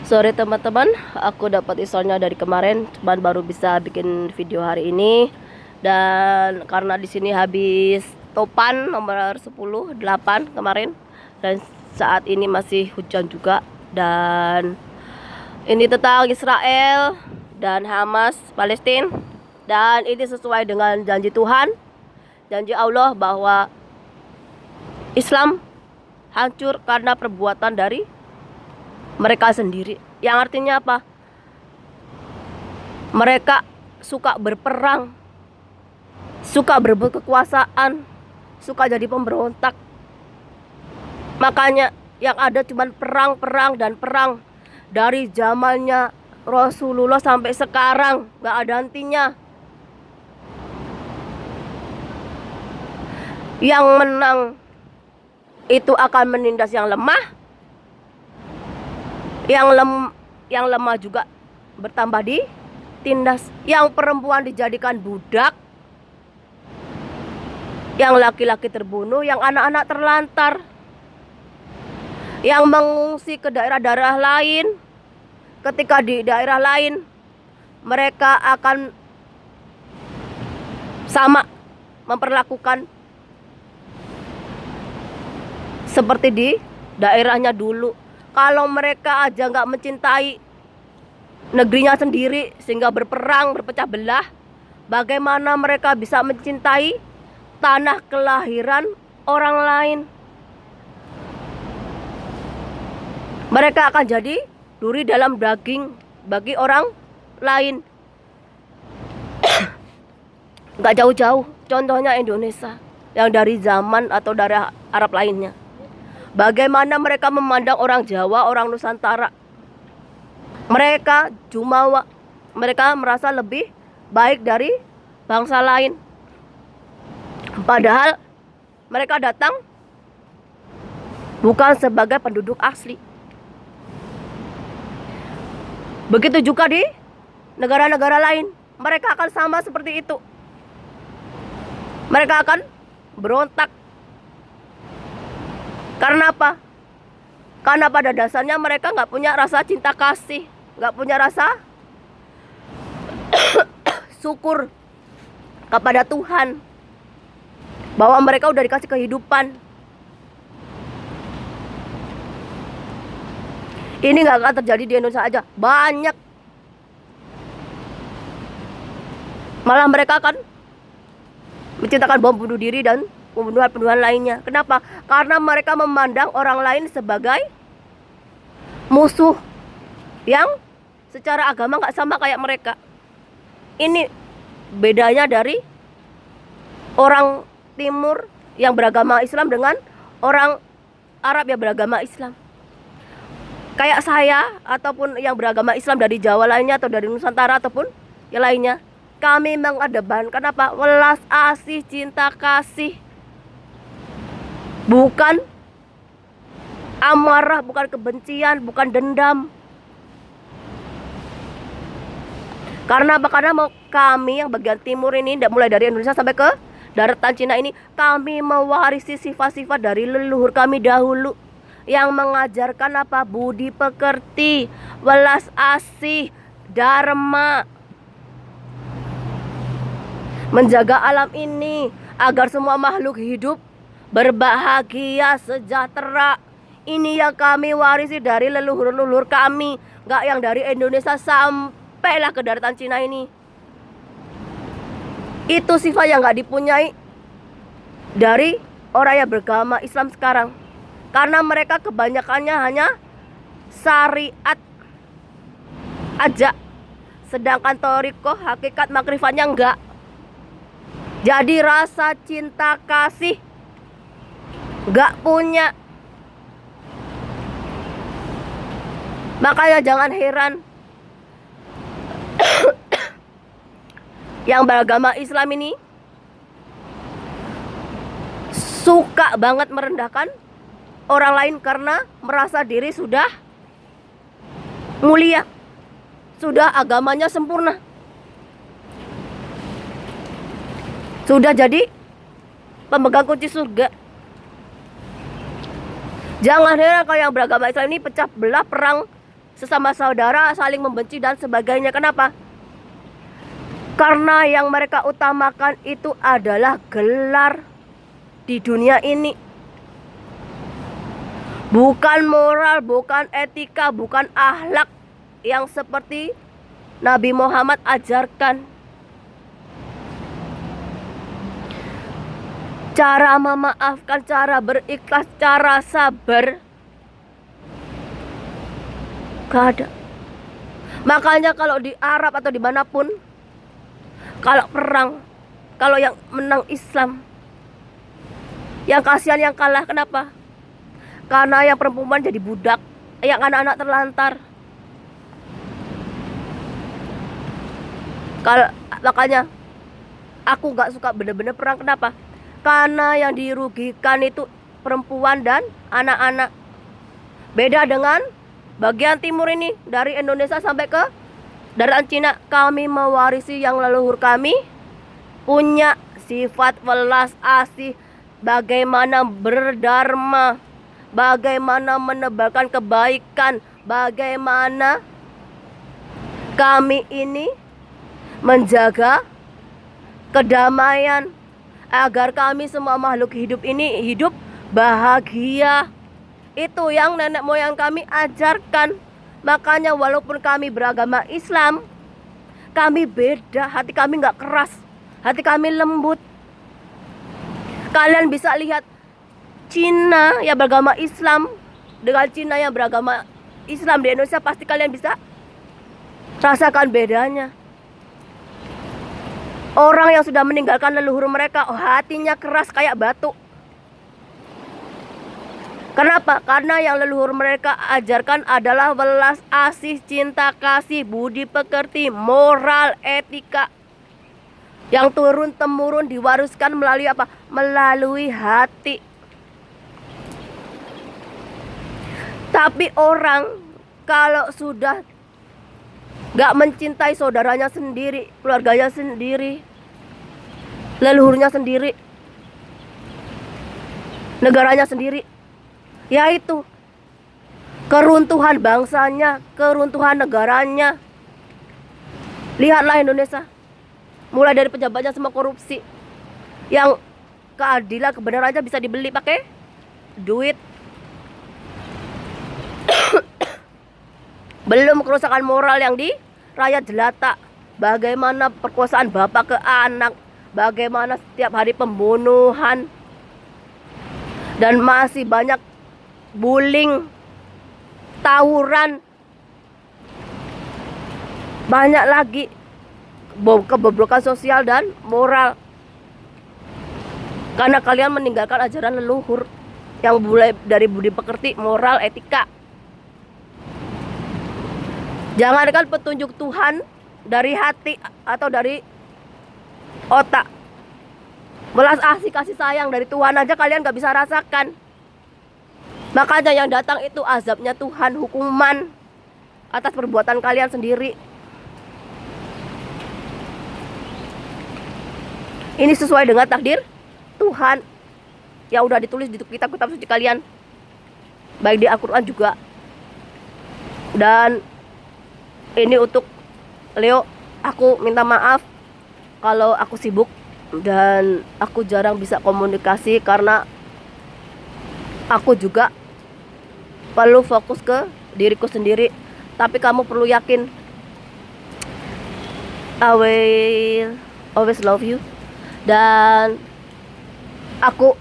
Sorry teman-teman, aku dapat isolnya dari kemarin, cuman baru bisa bikin video hari ini. Dan karena di sini habis topan nomor 10/8 kemarin, dan saat ini masih hujan juga. Dan ini tentang Israel dan Hamas Palestina. Dan ini sesuai dengan janji Tuhan, janji Allah bahwa Islam hancur karena perbuatan dari mereka sendiri. Yang artinya apa? Mereka suka berperang, suka berebut kekuasaan, suka jadi pemberontak. Makanya yang ada cuma perang, perang, dan perang. Dari zamannya Rasulullah sampai sekarang gak ada hentinya. Yang menang itu akan menindas yang lemah. Yang lemah juga bertambah ditindas. Yang perempuan dijadikan budak, yang laki-laki terbunuh, yang anak-anak terlantar, yang mengungsi ke daerah-daerah lain. Ketika di daerah lain mereka akan sama memperlakukan seperti di daerahnya dulu. Kalau mereka aja nggak mencintai negerinya sendiri sehingga berperang, berpecah belah, bagaimana mereka bisa mencintai tanah kelahiran orang lain? Mereka akan jadi duri dalam daging bagi orang lain. Nggak jauh-jauh, contohnya Indonesia yang dari zaman atau dari Arab lainnya. Bagaimana mereka memandang orang Jawa, orang Nusantara. Mereka Jumawa, mereka merasa lebih baik dari bangsa lain. Padahal mereka datang bukan sebagai penduduk asli. Begitu juga di negara-negara lain, mereka akan sama seperti itu. Mereka akan berontak. Karena apa? Karena pada dasarnya mereka nggak punya rasa cinta kasih, nggak punya rasa syukur kepada Tuhan bahwa mereka udah dikasih kehidupan. Ini nggak akan terjadi di Indonesia aja, banyak. Malah mereka akan menciptakan bom bunuh diri dan pembunuhan-pembunuhan lainnya. Kenapa? Karena mereka memandang orang lain sebagai musuh yang secara agama nggak sama kayak mereka. Ini bedanya dari orang Timur yang beragama Islam dengan orang Arab yang beragama Islam. Kayak saya ataupun yang beragama Islam dari Jawa lainnya atau dari Nusantara ataupun yang lainnya, kami mengedepankan apa? Welas asih, cinta kasih. Bukan amarah, bukan kebencian, bukan dendam. Karena apa? Karena kami yang bagian timur ini, mulai dari Indonesia sampai ke daratan Cina ini, kami mewarisi sifat-sifat dari leluhur kami dahulu yang mengajarkan apa? Budi pekerti, welas asih, dharma, menjaga alam ini agar semua makhluk hidup berbahagia, sejahtera. Ini yang kami warisi dari leluhur-leluhur kami, gak yang dari Indonesia sampailah ke daratan Cina ini. Itu sifat yang gak dipunyai dari orang yang beragama Islam sekarang. Karena mereka kebanyakannya hanya syariat aja, sedangkan thariqah, hakikat makrifatnya enggak. Jadi rasa cinta kasih gak punya. Makanya jangan heran yang beragama Islam ini suka banget merendahkan orang lain karena merasa diri sudah mulia, sudah agamanya sempurna, sudah jadi pemegang kunci surga. Jangan heran kalau yang beragama Islam ini pecah belah, perang sesama saudara, saling membenci dan sebagainya. Kenapa? Karena yang mereka utamakan itu adalah gelar di dunia ini. Bukan moral, bukan etika, bukan akhlak yang seperti Nabi Muhammad ajarkan. Cara memaafkan, cara berikhlas, cara sabar, gak ada. Makanya kalau di Arab atau dimanapun, kalau perang, kalau yang menang Islam, yang kasihan yang kalah. Kenapa? Karena yang perempuan jadi budak, yang anak-anak terlantar. Makanya aku gak suka bener-bener perang. Kenapa? Karena yang dirugikan itu perempuan dan anak-anak. Beda dengan bagian timur ini, dari Indonesia sampai ke daratan Cina. Kami mewarisi yang leluhur kami punya sifat welas asih, bagaimana berdharma, bagaimana menebarkan kebaikan, bagaimana kami ini menjaga kedamaian agar kami semua makhluk hidup ini hidup bahagia. Itu yang nenek moyang kami ajarkan. Makanya walaupun kami beragama Islam, kami beda. Hati kami gak keras, hati kami lembut. Kalian bisa lihat Cina yang beragama Islam dengan Cina yang beragama Islam di Indonesia, pasti kalian bisa rasakan bedanya. Orang yang sudah meninggalkan leluhur mereka, hatinya keras kayak batu. Kenapa? Karena yang leluhur mereka ajarkan adalah welas asih, cinta kasih, budi pekerti, moral, etika, yang turun-temurun diwariskan melalui apa? Melalui hati. Tapi orang kalau sudah gak mencintai saudaranya sendiri, keluarganya sendiri, leluhurnya sendiri, negaranya sendiri, yaitu keruntuhan bangsanya, keruntuhan negaranya. Lihatlah Indonesia, mulai dari pejabatnya semua korupsi, yang keadilan kebenarannya bisa dibeli pakai duit. Belum kerusakan moral yang di rakyat jelata. Bagaimana perkosaan bapak ke anak, bagaimana setiap hari pembunuhan, dan masih banyak bullying, tawuran, banyak lagi kebobrokan sosial dan moral. Karena kalian meninggalkan ajaran leluhur yang mulai dari budi pekerti, moral, etika. Jangankan petunjuk Tuhan dari hati atau dari otak, belas asih kasih sayang dari Tuhan aja kalian gak bisa rasakan. Makanya yang datang itu azabnya Tuhan, hukuman atas perbuatan kalian sendiri. Ini sesuai dengan takdir Tuhan yang udah ditulis di kitab-kitab suci kalian, baik di Al-Quran juga. Dan ini untuk Leo, aku minta maaf kalau aku sibuk dan aku jarang bisa komunikasi, karena aku juga perlu fokus ke diriku sendiri. Tapi kamu perlu yakin, I will always love you. Dan aku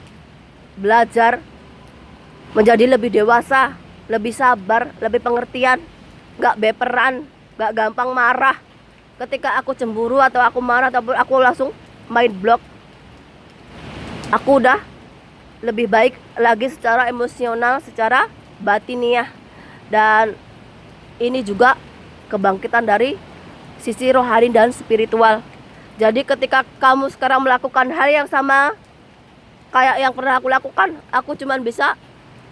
belajar menjadi lebih dewasa, lebih sabar, lebih pengertian, gak baperan, gak gampang marah. Ketika aku cemburu atau aku marah atau aku langsung main block. Aku udah lebih baik lagi secara emosional, secara batiniah. Dan ini juga kebangkitan dari sisi rohani dan spiritual. Jadi ketika kamu sekarang melakukan hal yang sama kayak yang pernah aku lakukan, aku cuman bisa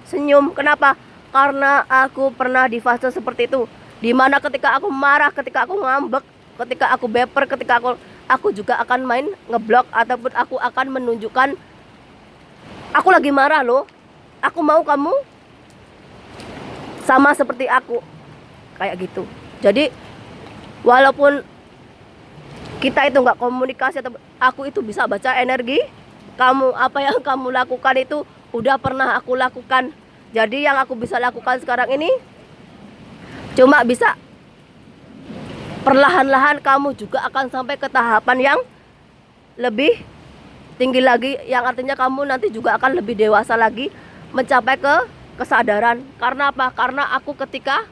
senyum. Kenapa? Karena aku pernah di fase seperti itu, dimana ketika aku marah, ketika aku ngambek, ketika aku baper, ketika aku juga akan main ngeblok, ataupun aku akan menunjukkan aku lagi marah loh, aku mau kamu sama seperti aku. kayak gitu. Jadi walaupun kita itu nggak komunikasi, atau aku itu bisa baca energi kamu, apa yang kamu lakukan itu udah pernah aku lakukan. Jadi yang aku bisa lakukan sekarang ini cuma bisa perlahan-lahan, kamu juga akan sampai ke tahapan yang lebih tinggi lagi, yang artinya kamu nanti juga akan lebih dewasa lagi, mencapai ke kesadaran. Karena apa? Karena aku ketika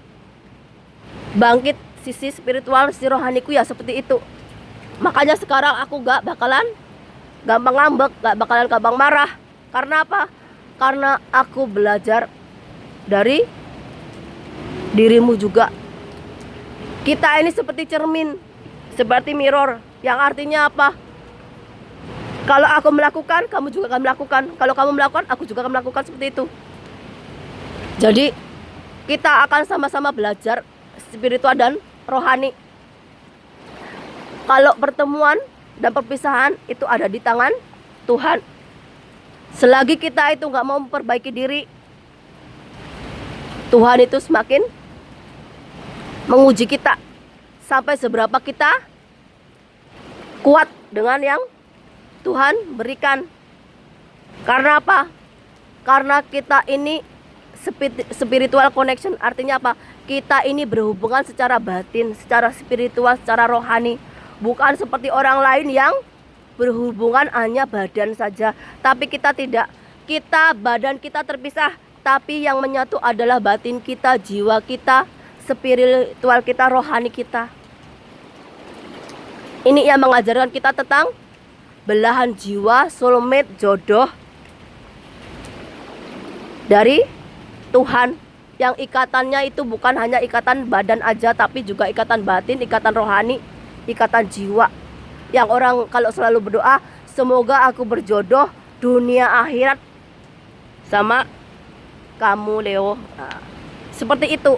bangkit sisi spiritual, sisi rohaniku ya seperti itu. Makanya sekarang aku gak bakalan gampang ngambek, gak bakalan gampang marah. Karena apa? Karena aku belajar dari dirimu juga. Kita ini seperti cermin, seperti mirror, yang artinya apa? Kalau aku melakukan, kamu juga akan melakukan. Kalau kamu melakukan, aku juga akan melakukan, seperti itu. Jadi kita akan sama-sama belajar spiritual dan rohani. Kalau pertemuan dan perpisahan itu ada di tangan Tuhan. Selagi kita itu gak mau memperbaiki diri, Tuhan itu semakin menguji kita sampai seberapa kita kuat dengan yang Tuhan berikan. Karena apa? Karena kita ini spiritual connection, artinya apa? Kita ini berhubungan secara batin, secara spiritual, secara rohani. Bukan seperti orang lain yang berhubungan hanya badan saja. Tapi kita tidak. Kita, badan kita terpisah, tapi yang menyatu adalah batin kita, jiwa kita, spiritual kita, rohani kita. Ini yang mengajarkan kita tentang belahan jiwa, soulmate, jodoh dari Tuhan. Yang ikatannya itu bukan hanya ikatan badan aja, tapi juga ikatan batin, ikatan rohani, ikatan jiwa. Yang orang kalau selalu berdoa, semoga aku berjodoh dunia akhirat sama kamu, Leo. Nah, seperti itu.